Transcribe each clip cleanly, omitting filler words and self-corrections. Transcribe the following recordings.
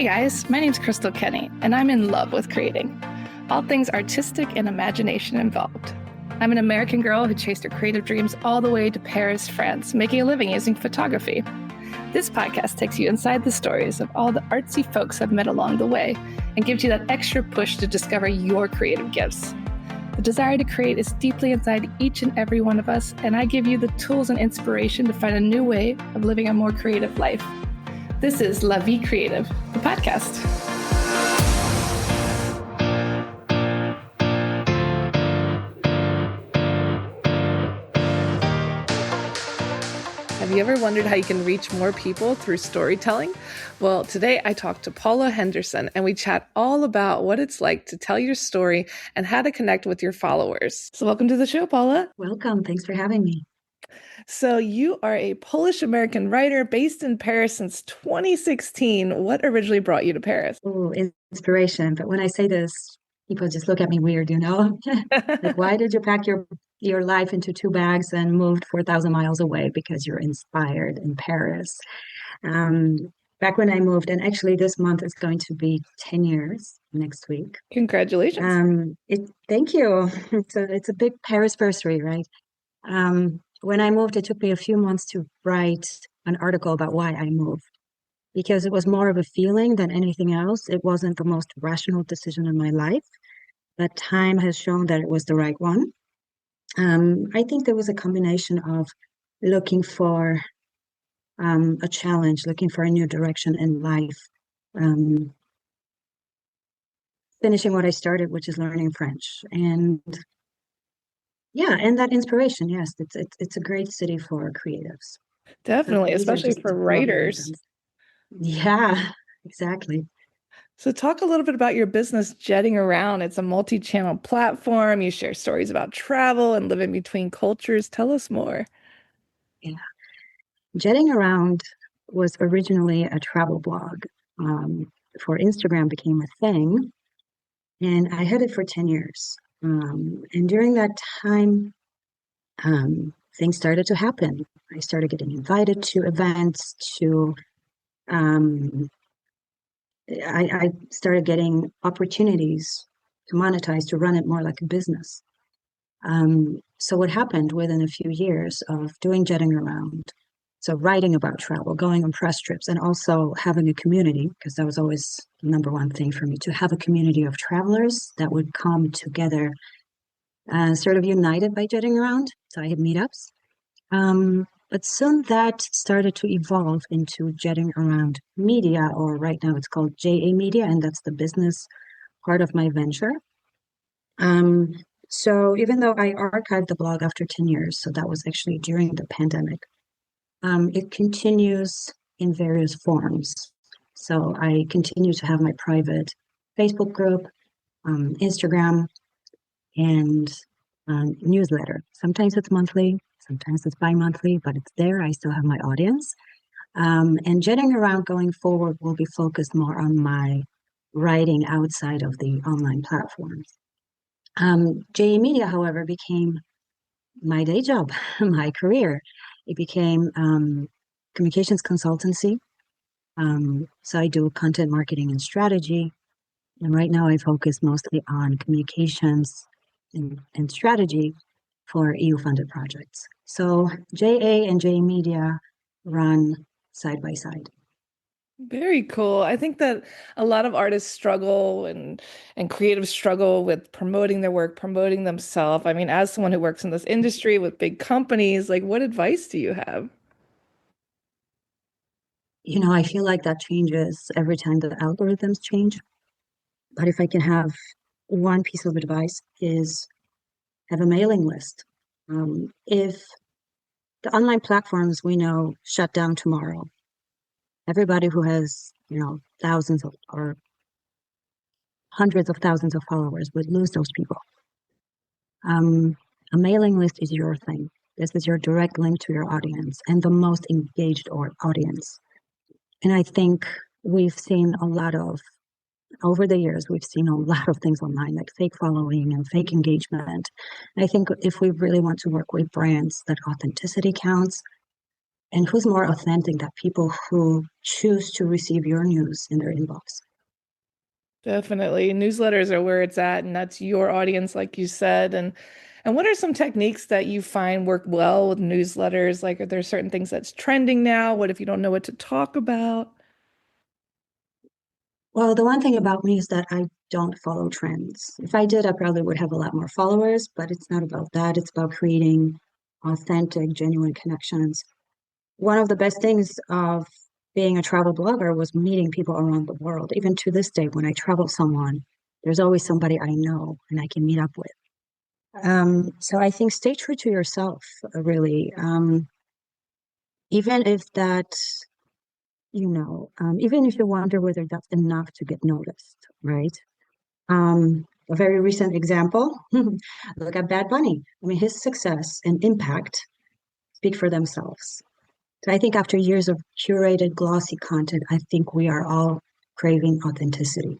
Hey guys, my name's Crystal Kenny, and I'm in love with creating. All things artistic and imagination involved. I'm an American girl who chased her creative dreams all the way to Paris, France, making a living using photography. This podcast takes you inside the stories of all the artsy folks I've met along the way and gives you that extra push to discover your creative gifts. The desire to create is deeply inside each and every one of us, and I give you the tools and inspiration to find a new way of living a more creative life. This is La Vie Creative, the podcast. Have you ever wondered how you can reach more people through storytelling? Well, today I talked to Pola Henderson, and we chat all about what it's like to tell your story and how to connect with your followers. So welcome to the show, Pola. Welcome. Thanks for having me. So you are a Polish-American writer based in Paris since 2016. What originally brought you to Paris? Oh, inspiration. But when I say this, people just look at me weird, you know? Like, why did you pack your life into 2 bags and moved 4,000 miles away because you're inspired in Paris? Back when I moved, and actually this month is going to be 10 years next week. Congratulations. Thank you. It's a big Paris-versary, right? When I moved, it took me a few months to write an article about why I moved, because it was more of a feeling than anything else. It wasn't the most rational decision in my life, but time has shown that it was the right one. I think there was a combination of looking for a challenge, looking for a new direction in life, finishing what I started, which is learning French, and that inspiration. Yes, it's a great city for creatives. Definitely, especially for writers. Yeah, exactly. So talk a little bit about your business, Jetting Around. It's a multi-channel platform. You share stories about travel and living between cultures. Tell us more. Yeah. Jetting Around was originally a travel blog. Before Instagram became a thing, and I had it for 10 years. And during that time, things started to happen. I started getting invited to events, I started getting opportunities to monetize, to run it more like a business. So what happened within a few years of doing Jetting Around, so writing about travel, going on press trips, and also having a community, because that was always the number one thing for me, to have a community of travelers that would come together, sort of united by Jetting Around. So I had meetups. But soon that started to evolve into Jetting Around Media, or right now it's called JA Media, and that's the business part of my venture. So even though I archived the blog after 10 years, so that was actually during the pandemic, it continues in various forms. So I continue to have my private Facebook group, Instagram, and newsletter. Sometimes it's monthly, sometimes it's bi-monthly, but it's there. I still have my audience. And Jetting Around going forward will be focused more on my writing outside of the online platforms. JA Media, however, became my day job, my career. It became communications consultancy. So I do content marketing and strategy. And right now I focus mostly on communications and strategy for EU-funded projects. So JA and JA Media run side by side. Very cool. I think that a lot of artists struggle and creatives struggle with promoting their work, promoting themselves. I mean, as someone who works in this industry with big companies, like what advice do you have? You know, I feel like that changes every time the algorithms change. But if I can have one piece of advice is have a mailing list. If the online platforms we know shut down tomorrow, everybody who has, thousands of or hundreds of thousands of followers would lose those people. A mailing list is your thing. This is your direct link to your audience and the most engaged audience. And I think over the years, we've seen a lot of things online, like fake following and fake engagement. And I think if we really want to work with brands, that authenticity counts. And who's more authentic than people who choose to receive your news in their inbox? Definitely. Newsletters are where it's at, and that's your audience, like you said. And what are some techniques that you find work well with newsletters? Like, are there certain things that's trending now? What if you don't know what to talk about? Well, the one thing about me is that I don't follow trends. If I did, I probably would have a lot more followers, but it's not about that. It's about creating authentic, genuine connections. One of the best things of being a travel blogger was meeting people around the world. Even to this day, when I travel someone, there's always somebody I know and I can meet up with. So I think stay true to yourself, really. Even if that, even if you wonder whether that's enough to get noticed, right? A very recent example, look at Bad Bunny. I mean, his success and impact speak for themselves. So I think after years of curated, glossy content, I think we are all craving authenticity.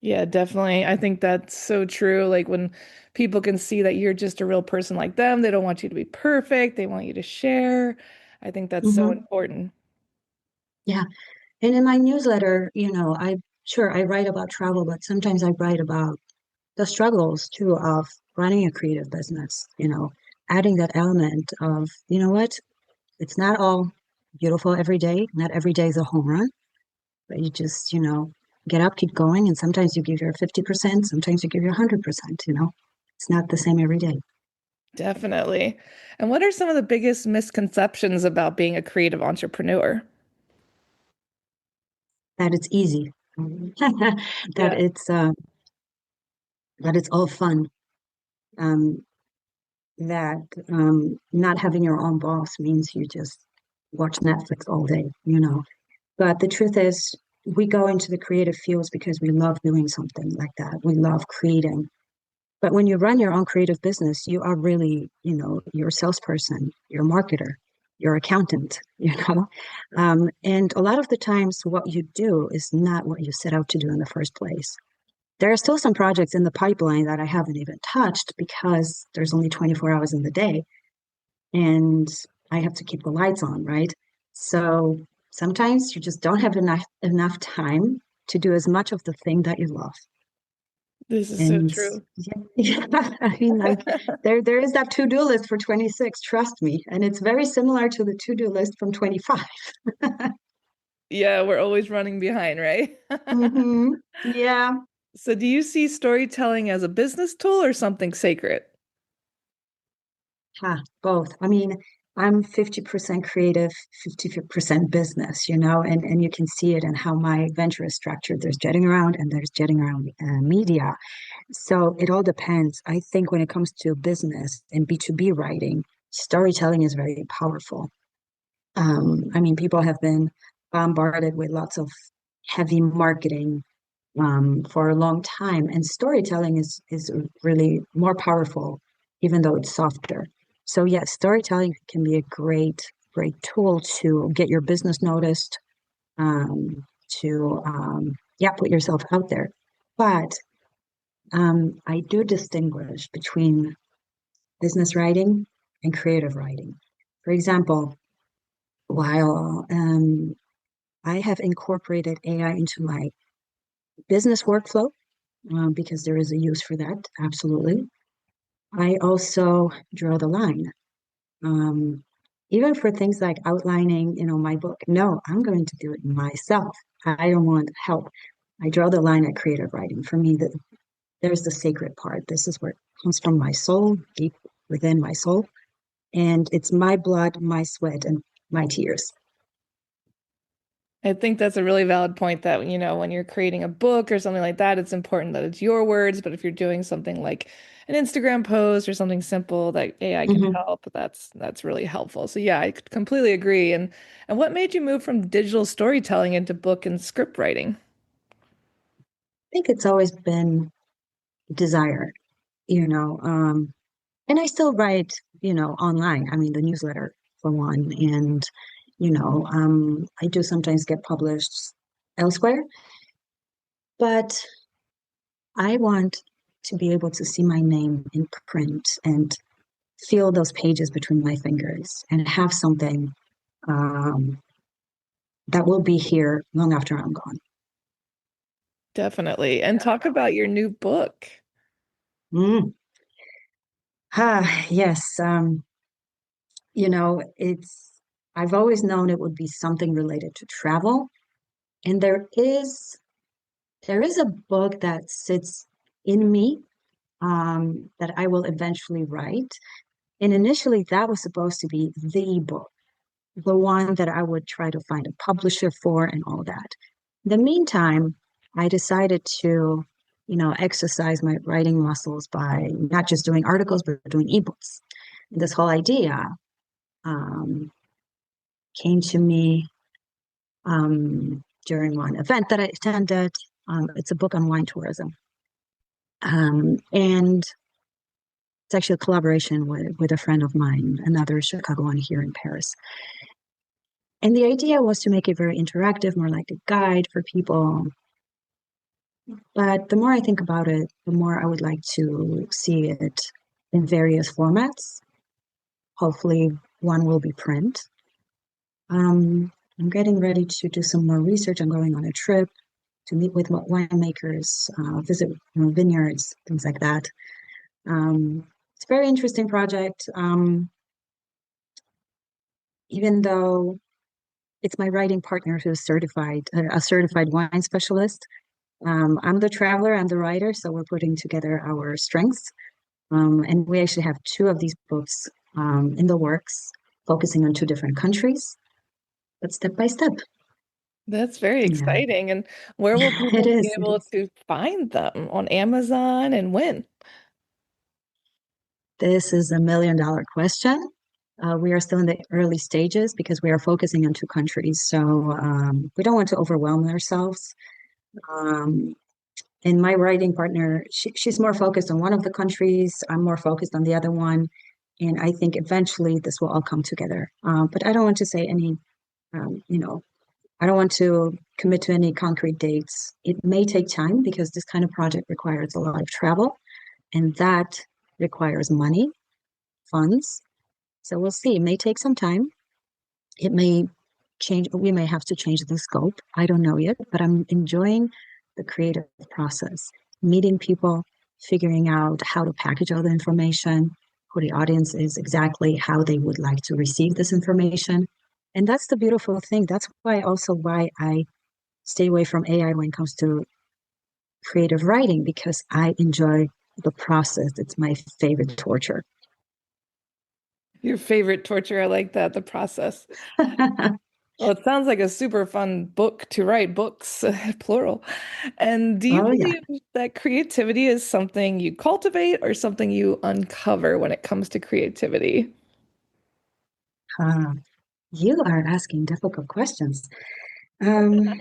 Yeah, definitely. I think that's so true. Like when people can see that you're just a real person like them, they don't want you to be perfect. They want you to share. I think that's so Hmm. important. Yeah. And in my newsletter, I write about travel, but sometimes I write about the struggles too of running a creative business, adding that element of, you know what, it's not all beautiful every day. Not every day is a home run, but you just, get up, keep going. And sometimes you give your 50%, sometimes you give your 100%. It's not the same every day. Definitely. And what are some of the biggest misconceptions about being a creative entrepreneur? That it's easy, that Yeah. it's all fun, um, that not having your own boss means you just watch Netflix all day. But the truth is, we go into the creative fields because we love doing something like that. We love creating. But when you run your own creative business, you are really, you're a salesperson, you're a marketer, you're accountant, and a lot of the times what you do is not what you set out to do in the first place. There are still some projects in the pipeline that I haven't even touched because there's only 24 hours in the day and I have to keep the lights on, right? So sometimes you just don't have enough time to do as much of the thing that you love. This is so And true. yeah, yeah, I mean, like there is that to-do list for 26, trust me. And it's very similar to the to-do list from 25. Yeah, we're always running behind, right? Hmm. Yeah. So do you see storytelling as a business tool or something sacred? Both. I mean, I'm 50% creative, 50% business, and you can see it in how my venture is structured. There's jetting around and there's jetting around media. So it all depends. I think when it comes to business and B2B writing, storytelling is very powerful. I mean, people have been bombarded with lots of heavy marketing for a long time, and storytelling is really more powerful, even though it's softer. So yes, storytelling can be a great tool to get your business noticed, to yeah, put yourself out there. But I do distinguish between business writing and creative writing. For example, while I have incorporated AI into my business workflow because there is a use for that, absolutely. I also draw the line. Um, Even for things like outlining, my book. No, I'm going to do it myself. I don't want help. I draw the line at creative writing. For me, there's the sacred part. This is where it comes from my soul, deep within my soul. And it's my blood, my sweat, and my tears. I think that's a really valid point that, when you're creating a book or something like that, it's important that it's your words. But if you're doing something like an Instagram post or something simple that AI can Mhm. help, that's really helpful. So yeah, I completely agree. And what made you move from digital storytelling into book and script writing? I think it's always been desire, you know. And I still write, online. I mean, the newsletter for one, and I do sometimes get published elsewhere, but I want to be able to see my name in print and feel those pages between my fingers and have something. um, that will be here long after I'm gone. Definitely. And talk about your new book. Mm. Yes. It's I've always known it would be something related to travel. And there is a book that sits in me that I will eventually write. And initially that was supposed to be the book, the one that I would try to find a publisher for and all that. In the meantime, I decided to, exercise my writing muscles by not just doing articles, but doing ebooks. This whole idea um, came to me during one event that I attended. It's a book on wine tourism. And it's actually a collaboration with a friend of mine, another Chicagoan here in Paris. And the idea was to make it very interactive, more like a guide for people. But the more I think about it, the more I would like to see it in various formats. Hopefully, one will be print. I'm getting ready to do some more research. I'm going on a trip to meet with winemakers, visit vineyards, things like that. It's a very interesting project. Even though it's my writing partner who's certified, a certified wine specialist. I'm the traveler, I'm the writer, so we're putting together our strengths. And we actually have two of these books in the works, focusing on two different countries, but step by step. That's very Yeah, exciting. And where will it people be is. It able is. to find them? On Amazon and when? This is $1 million question. We are still in the early stages because we are focusing on two countries. So we don't want to overwhelm ourselves. Um, and my writing partner, she's more focused on one of the countries. I'm more focused on the other one. And I think eventually this will all come together. But I don't want to say any, um, you know, I don't want to commit to any concrete dates. It may take time because this kind of project requires a lot of travel, and that requires money, funds. So we'll see. It may take some time. It may change. We may have to change the scope. I don't know yet, but I'm enjoying the creative process, meeting people, figuring out how to package all the information, who the audience is exactly, how they would like to receive this information. And that's the beautiful thing. That's why I stay away from AI when it comes to creative writing, because I enjoy the process. It's my favorite torture. Your favorite torture. I like that, the process. Well, it sounds like a super fun book to write, books, plural. And do you Oh yeah. believe that creativity is something you cultivate or something you uncover when it comes to creativity? Uh, you are asking difficult questions. Um,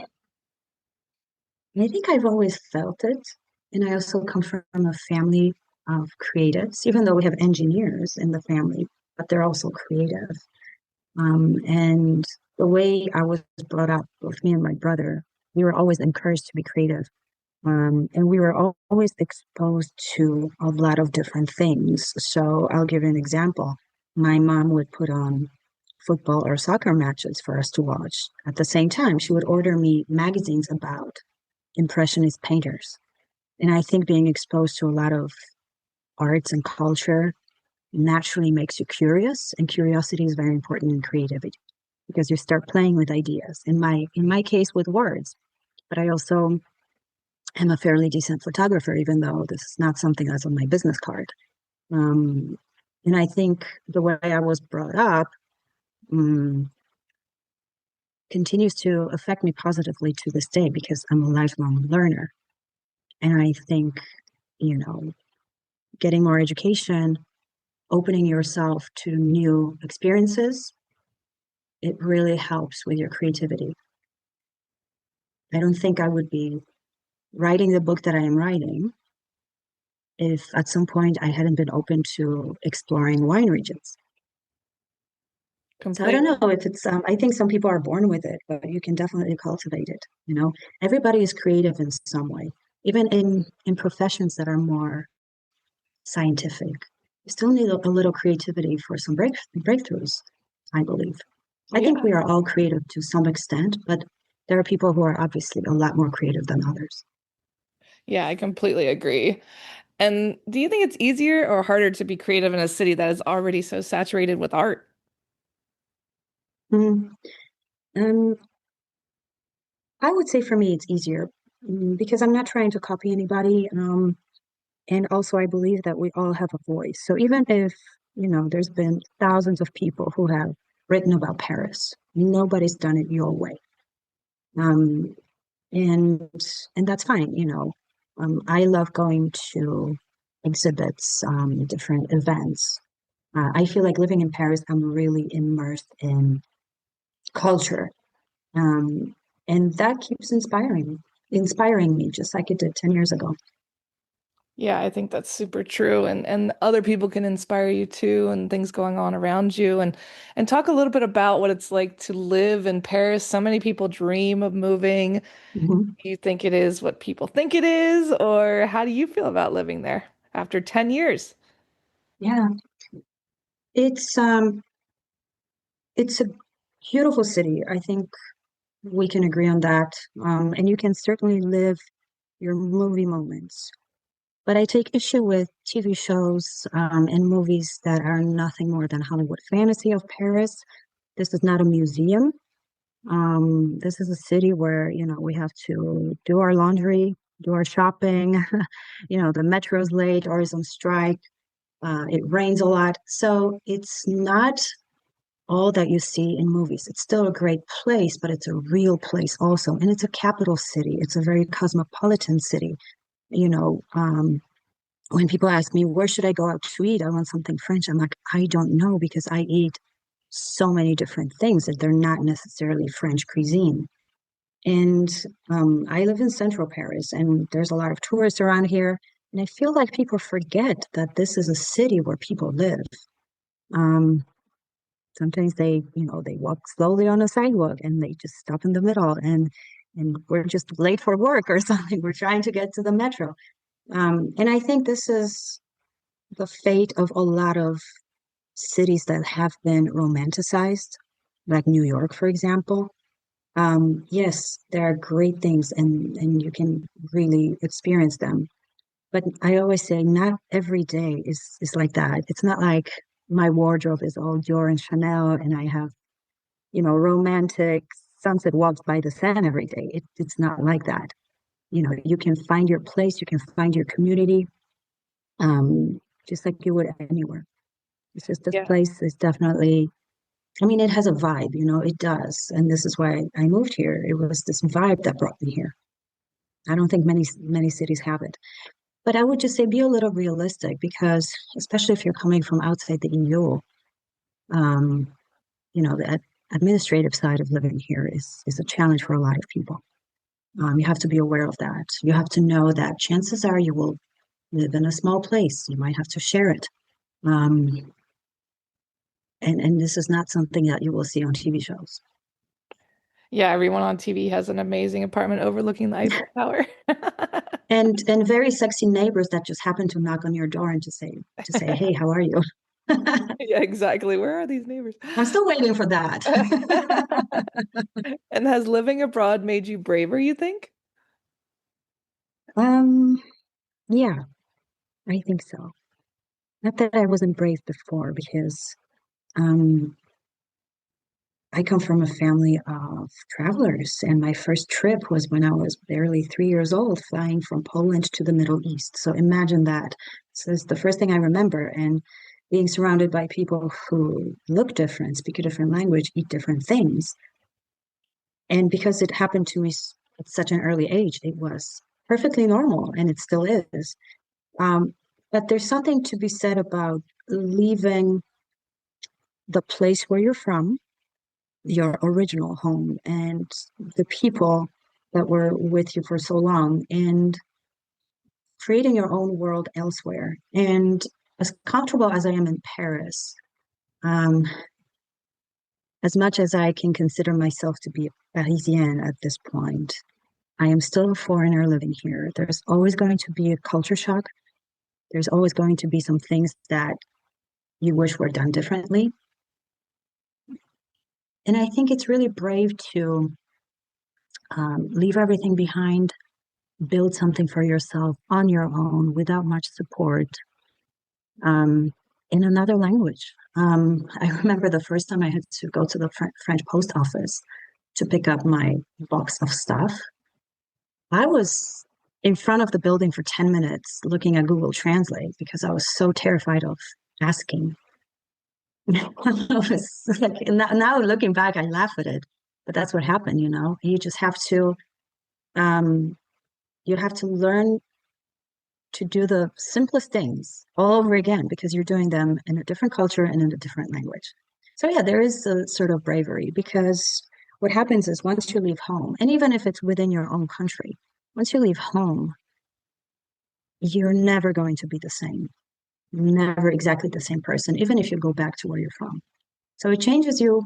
I think I've always felt it. And I also come from a family of creatives, even though we have engineers in the family, but they're also creative. And the way I was brought up, both me and my brother, we were always encouraged to be creative. And we were always exposed to a lot of different things. So I'll give you an example. My mom would put on football or soccer matches for us to watch. At the same time, she would order me magazines about Impressionist painters. And I think being exposed to a lot of arts and culture naturally makes you curious, and curiosity is very important in creativity because you start playing with ideas. In my case, with words, but I also am a fairly decent photographer, even though this is not something that's on my business card. Um, and I think the way I was brought up um, continues to affect me positively to this day because I'm a lifelong learner. And I think, you know, getting more education, opening yourself to new experiences, it really helps with your creativity. I don't think I would be writing the book that I am writing if at some point I hadn't been open to exploring wine regions. So I don't Completely. know if it's, I think some people are born with it, but you can definitely cultivate it. Everybody is creative in some way, even in professions that are more scientific. You still need a little creativity for some breakthroughs, I believe. I think Yeah. we are all creative to some extent, but there are people who are obviously a lot more creative than others. Yeah, I completely agree. And do you think it's easier or harder to be creative in a city that is already so saturated with art? Mm, Um, I would say for me, it's easier because I'm not trying to copy anybody. And also, I believe that we all have a voice. So even if, there's been thousands of people who have written about Paris, nobody's done it your way. Um, and and that's fine, I love going to exhibits, different events. I feel like living in Paris, I'm really immersed in culture. Um, and that keeps inspiring me, just like it did 10 years ago. Yeah, I think that's super true. And other people can inspire you too and things going on around you and talk a little bit about what it's like to live in Paris. So many people dream of moving. Mhm. Do you think it is what people think it is, or how do you feel about living there after 10 years? Yeah, it's um it's a beautiful city. I think we can agree on that. And you can certainly live your movie moments. But I take issue with TV shows, and movies that are nothing more than Hollywood fantasy of Paris. This is not a museum. This is a city where, we have to do our laundry, do our shopping. The metro's late or is on strike. It rains a lot. So it's not all that you see in movies. It's still a great place, but it's a real place also. And it's a capital city. It's a very cosmopolitan city. You know, um, when people ask me, where should I go out to eat? I want something French. I'm like, I don't know because I eat so many different things that they're not necessarily French cuisine. And I live in central Paris, and there's a lot of tourists around here. And I feel like people forget that this is a city where people live. Um, Sometimes they walk slowly on a sidewalk and they just stop in the middle, and we're just late for work or something. We're trying to get to the metro. And I think this is the fate of a lot of cities that have been romanticized, like New York, for example. Yes, there are great things and you can really experience them. But I always say not every day is like that. It's not like my wardrobe is all Dior and Chanel and I have, romantic sunset walks by the Seine every day. It's not like that. You can find your place, you can find your community, just like you would anywhere. It's just this Yeah. place is definitely, I mean, it has a vibe, it does. And this is why I moved here. It was this vibe that brought me here. I don't think many cities have it. But I would just say be a little realistic because, especially if you're coming from outside the EU, um, the administrative side of living here is a challenge for a lot of people. You have to be aware of that. You have to know that chances are you will live in a small place. You might have to share it. Um, and this is not something that you will see on TV shows. Yeah, everyone on TV has an amazing apartment overlooking the Eiffel Tower. And very sexy neighbors that just happen to knock on your door and to say, "Hey, how are you?" Yeah, exactly. Where are these neighbors? I'm still waiting for that. And has living abroad made you braver, you think? um, yeah, I think so. Not that I wasn't brave before, because um, I come from a family of travelers, and my first trip was when I was barely 3 years old, flying from Poland to the Middle East. So imagine that. So it's the first thing I remember, and being surrounded by people who look different, speak a different language, eat different things. And because it happened to me at such an early age, it was perfectly normal, and it still is. Um, but there's something to be said about leaving the place where you're from, your original home, and the people that were with you for so long, and creating your own world elsewhere. And as comfortable as I am in Paris, um, as much as I can consider myself to be a Parisienne at this point, I am still a foreigner living here. There's always going to be a culture shock. There's always going to be some things that you wish were done differently. And I think it's really brave to leave everything behind, build something for yourself on your own without much support, in another language. I remember the first time I had to go to the French post office to pick up my box of stuff. I was in front of the building for 10 minutes looking at Google Translate because I was so terrified of asking. I was like, now looking back, I laugh at it, but that's what happened, you know. You just um, you have to learn to do the simplest things all over again because you're doing them in a different culture and in a different language. So yeah, there is a sort of bravery because what happens is once you leave home, and even if it's within your own country, once you leave home, you're never going to be the same. Never exactly the same person, even if you go back to where you're from. So it changes you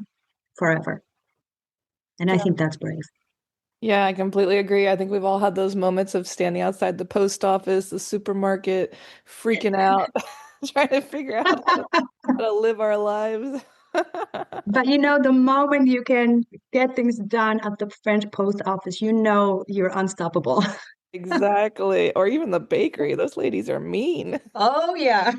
forever. And I Yeah. think that's brave. Yeah, I completely agree. I think we've all had those moments of standing outside the post office, the supermarket, freaking out, trying to figure out how to live our lives. But you know, the moment you can get things done at the French post office, you know you're unstoppable. Exactly. Or even the bakery. Those ladies are mean. Oh yeah.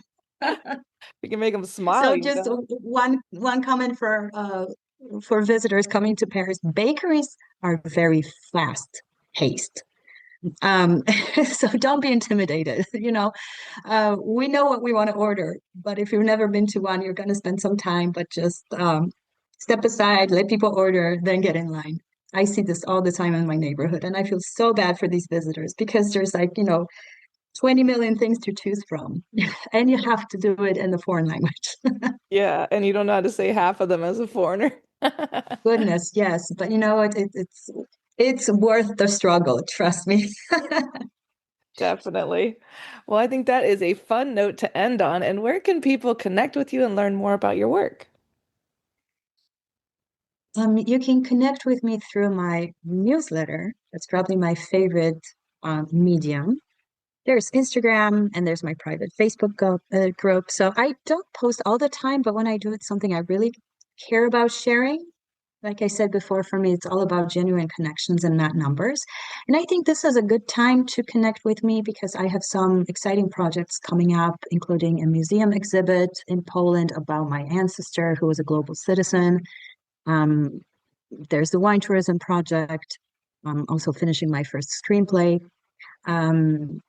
We can make them smile, So you just know? one comment for visitors coming to Paris. Bakeries are very fast paced. Um, so don't be intimidated. You know, we know what we want to order, but if you've never been to one, you're going to spend some time, but just step aside, let people order, then get in line. I see this all the time in my neighborhood, and I feel so bad for these visitors because there's like, you know, 20 million things to choose from, and you have to do it in the foreign language. Yeah, and you don't know how to say half of them as a foreigner. Goodness, yes, but you know what? It's worth the struggle, trust me. Definitely. Well, I think that is a fun note to end on. And where can people connect with you and learn more about your work? You can connect with me through my newsletter. That's probably my favorite medium. There's Instagram and there's my private Facebook group. So I don't post all the time, but when I do, it's something I really care about sharing. Like I said before, for me, it's all about genuine connections and not numbers. And I think this is a good time to connect with me because I have some exciting projects coming up, including a museum exhibit in Poland about my ancestor who was a global citizen. Um, there's the wine tourism project. I'm also finishing my first screenplay. Um,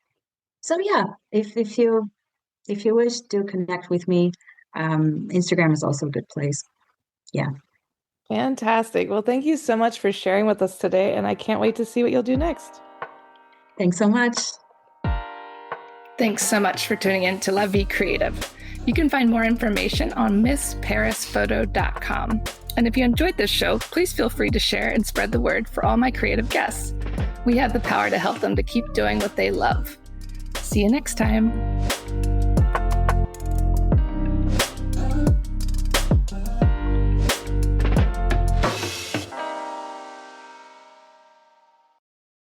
so yeah, if you wish to connect with me, Instagram is also a good place. Yeah. Fantastic. Well, thank you so much for sharing with us today, and I can't wait to see what you'll do next. Thanks so much. Thanks so much for tuning in to La Vie Creative. You can find more information on MissParisPhoto.com. And if you enjoyed this show, please feel free to share and spread the word for all my creative guests. We have the power to help them to keep doing what they love. See you next time.